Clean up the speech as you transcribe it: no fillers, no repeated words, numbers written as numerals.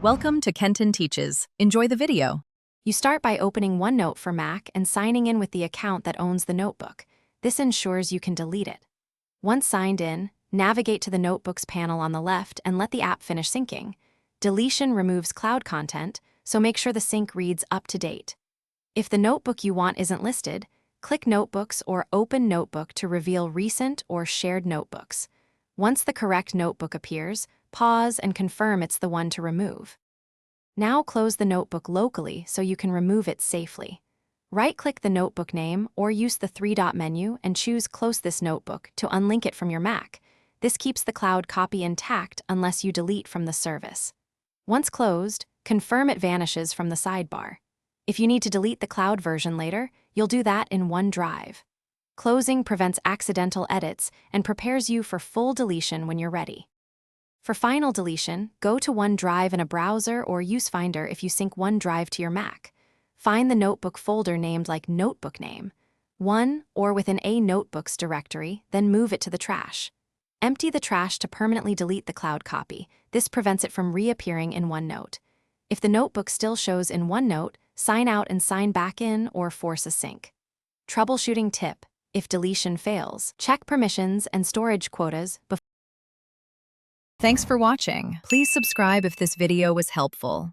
Welcome to Kenton Teaches. Enjoy the video. You start by opening OneNote for Mac and signing in with the account that owns the notebook. This ensures you can delete it. Once signed in, navigate to the Notebooks panel on the left and let the app finish syncing. Deletion removes cloud content, so make sure the sync reads up to date. If the notebook you want isn't listed, click Notebooks or Open Notebook to reveal recent or shared notebooks. Once the correct notebook appears, pause and confirm it's the one to remove. Now close the notebook locally so you can remove it safely. Right-click the notebook name or use the three-dot menu and choose Close this notebook to unlink it from your Mac. This keeps the cloud copy intact unless you delete from the service. Once closed, confirm it vanishes from the sidebar. If you need to delete the cloud version later, you'll do that in OneDrive. Closing prevents accidental edits and prepares you for full deletion when you're ready. For final deletion, go to OneDrive in a browser or use Finder if you sync OneDrive to your Mac. Find the notebook folder named like Notebook Name, One, or within a Notebooks directory, then move it to the trash. Empty the trash to permanently delete the cloud copy. This prevents it from reappearing in OneNote. If the notebook still shows in OneNote, sign out and sign back in or force a sync. Troubleshooting tip: if deletion fails, check permissions and storage quotas before. Thanks for watching. Please subscribe if this video was helpful.